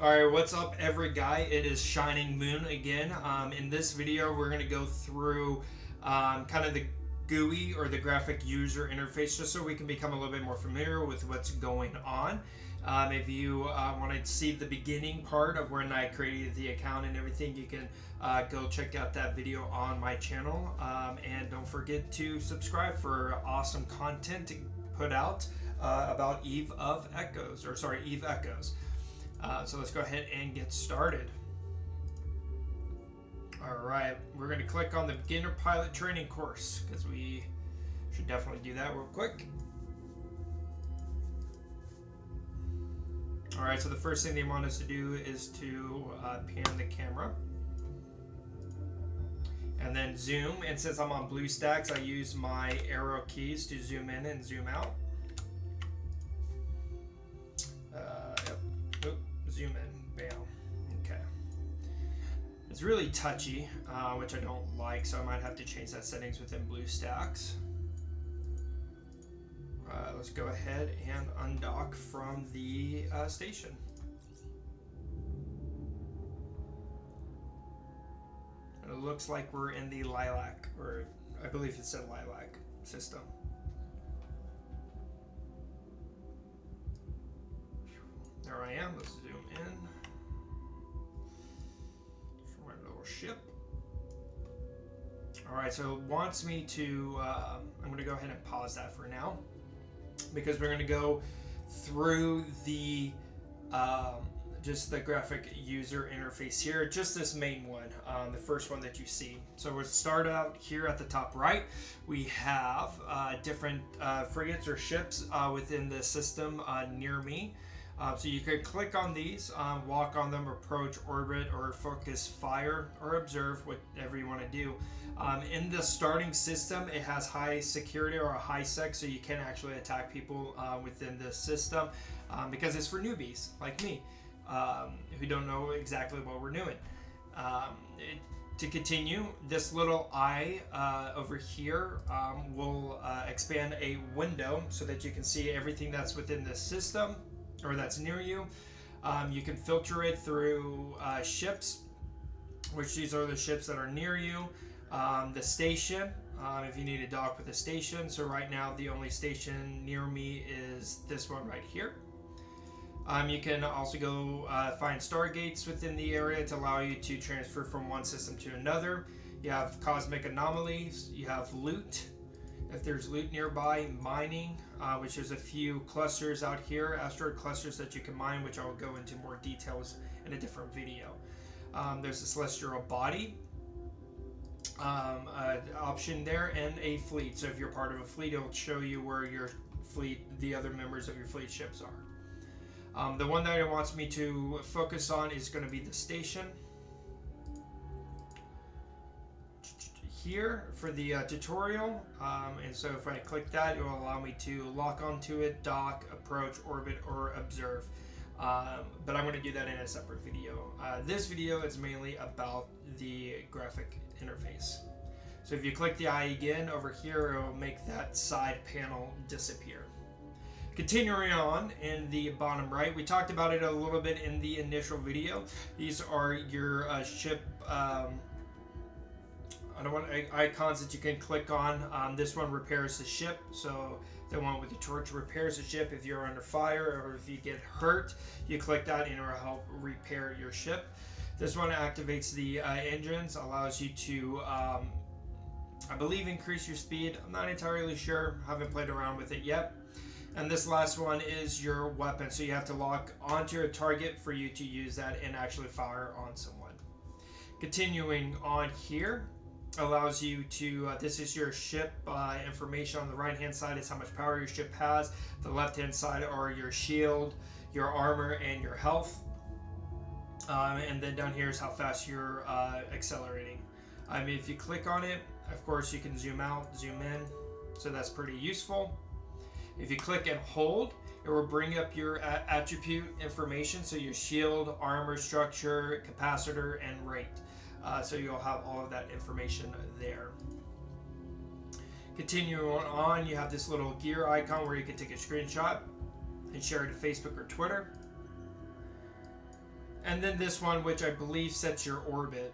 Alright, what's up every guy? It is Shining Moon again. In this video we're going to go through kind of the GUI or the graphic user interface just so we can become a little bit more familiar with what's going on. If you want to see the beginning part of when I created the account and everything, you can go check out that video on my channel. And don't forget to subscribe for awesome content to put out about Eve Echoes. So let's go ahead and get started. Alright, we're going to click on the beginner pilot training course because we should definitely do that real quick. Alright, so the first thing they want us to do is to pan the camera and then zoom, and since I'm on BlueStacks I use my arrow keys to zoom in and zoom out. Zoom in, bam. Okay. It's really touchy, which I don't like, so I might have to change that settings within BlueStacks. Let's go ahead and undock from the station. And it looks like we're in the Lilac, or I believe it said Lilac system. There I am. Let's zoom in for my little ship. Alright, so it wants me to, I'm going to go ahead and pause that for now because we're going to go through the, just the graphic user interface here, just this main one, the first one that you see. So we'll start out here at the top right. We have different frigates or ships within the system near me. So you could click on these, walk on them, approach, orbit, or focus, fire, or observe, whatever you want to do. In the starting system, it has high security or a high sec, so you can actually attack people within the system because it's for newbies like me who don't know exactly what we're doing. To continue, this little eye over here will expand a window so that you can see everything that's within the system or that's near you. You can filter it through ships, which these are the ships that are near you. The station, if you need to dock with a station. So right now the only station near me is this one right here. You can also go find stargates within the area to allow you to transfer from one system to another. You have cosmic anomalies, you have loot, if there's loot nearby, mining, which there's a few clusters out here, asteroid clusters that you can mine, which I'll go into more details in a different video. There's a celestial body option there, and a fleet. So if you're part of a fleet, it'll show you where your fleet, the other members of your fleet ships are. The one that it wants me to focus on is going to be the station. Here for the tutorial, and so if I click that, it will allow me to lock onto it, dock, approach, orbit, or observe. But I'm going to do that in a separate video. This video is mainly about the graphic interface. So if you click the eye again over here, it will make that side panel disappear. Continuing on in the bottom right, we talked about it a little bit in the initial video. These are your ship icons that you can click on. This one repairs the ship, so the one with the torch repairs the ship. If you're under fire or if you get hurt, you click that and it will help repair your ship. This one activates the engines, allows you to I believe increase your speed. I'm not entirely sure, haven't played around with it yet. And this last one is your weapon, so you have to lock onto a target for you to use that and actually fire on someone. Continuing on here, allows you to, this is your ship information. On the right hand side is how much power your ship has. The left hand side are your shield, your armor, and your health. And then down here is how fast you're accelerating. If you click on it, of course you can zoom out, zoom in, so that's pretty useful. If you click and hold, it will bring up your attribute information, so your shield, armor structure, capacitor, and rate. So you'll have all of that information there. Continuing on, you have this little gear icon where you can take a screenshot and share it to Facebook or Twitter. And then this one, which I believe sets your orbit,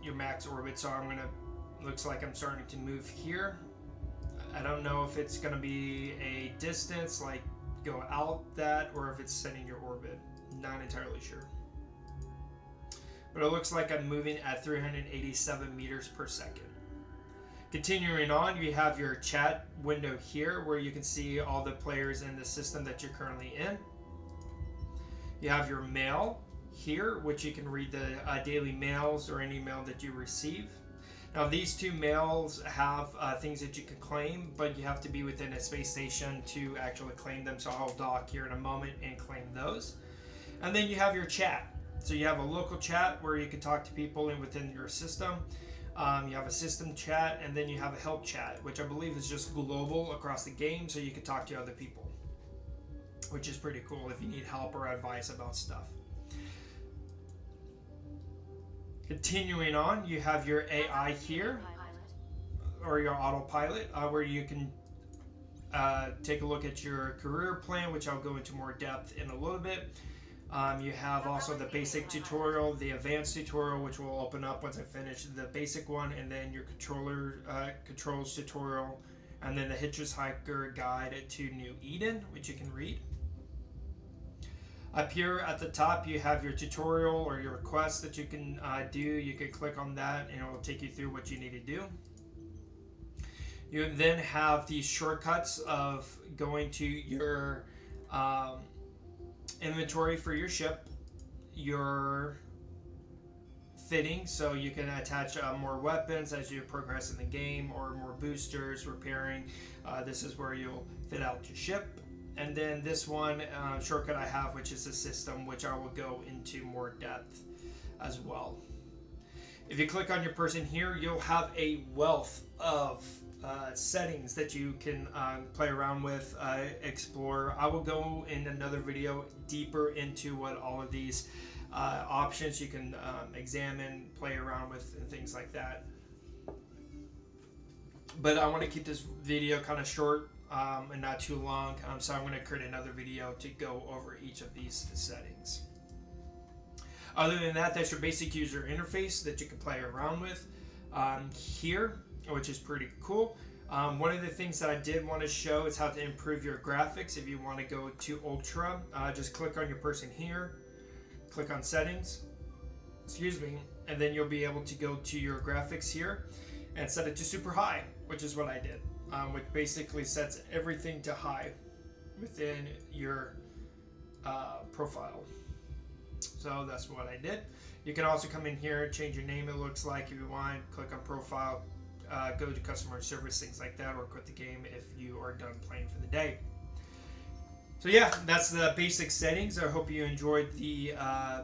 your max orbit. So I'm gonna, looks like I'm starting to move here. I don't know if it's gonna be a distance, like go out that, or if it's setting your orbit. Not entirely sure. But it looks like I'm moving at 387 meters per second. Continuing on, you have your chat window here where you can see all the players in the system that you're currently in. You have your mail here, which you can read the daily mails or any mail that you receive. Now these two mails have things that you can claim, but you have to be within a space station to actually claim them. So I'll dock here in a moment and claim those. And then you have your chat. So you have a local chat where you can talk to people within your system. You have a system chat, and then you have a help chat, which I believe is just global across the game, so you can talk to other people, which is pretty cool if you need help or advice about stuff. Continuing on, you have your AI here, or your autopilot, where you can take a look at your career plan, which I'll go into more depth in a little bit. You have also the basic tutorial, the advanced tutorial, which will open up once I finish the basic one, and then your controls tutorial, and then the Hitchhiker Guide to New Eden, which you can read. Up here at the top, you have your tutorial or your quest that you can do. You can click on that, and it will take you through what you need to do. You then have these shortcuts of going to your inventory for your ship, your fitting, so you can attach more weapons as you progress in the game, or more boosters, repairing. This is where you'll fit out your ship. And then this one shortcut I have, which is the system, which I will go into more depth as well. If you click on your person here, you'll have a wealth of settings that you can play around with, explore. I will go in another video deeper into what all of these options you can examine, play around with, and things like that. But I want to keep this video kind of short and not too long, so I'm going to create another video to go over each of these settings. Other than that, that's your basic user interface that you can play around with here, which is pretty cool. One of the things that I did want to show is how to improve your graphics. If you want to go to Ultra, just click on your person here, click on Settings, and then you'll be able to go to your graphics here and set it to super high, which is what I did, which basically sets everything to high within your profile. So that's what I did. You can also come in here, change your name, it looks like, if you want, click on profile, go to customer service, things like that, or quit the game if you are done playing for the day. So yeah, that's the basic settings. I hope you enjoyed the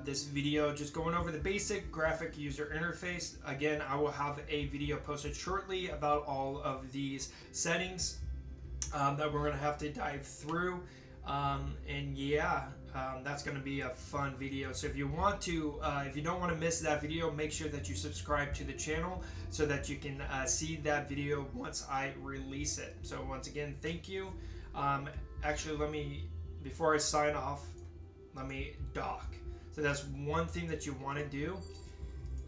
this video, just going over the basic graphic user interface. Again, I will have a video posted shortly about all of these settings that we're going to have to dive through. And yeah, that's going to be a fun video. So if you want to, if you don't want to miss that video, make sure that you subscribe to the channel so that you can see that video once I release it. So once again, thank you. Actually, before I sign off, let me dock. So that's one thing that you want to do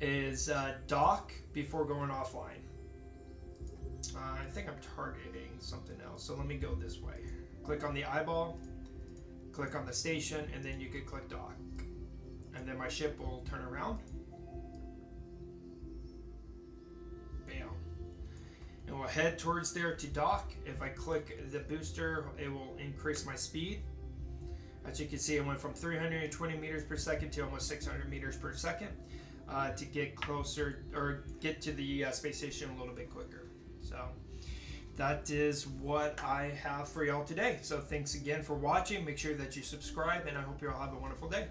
is dock before going offline. I think I'm targeting something else. So let me go this way. Click on the eyeball, click on the station, and then you can click dock. And then my ship will turn around. Bam. And we'll head towards there to dock. If I click the booster, it will increase my speed. As you can see, I went from 320 meters per second to almost 600 meters per second to get closer, or get to the space station a little bit quicker. So that is what I have for y'all today. So thanks again for watching. Make sure that you subscribe, and I hope you all have a wonderful day.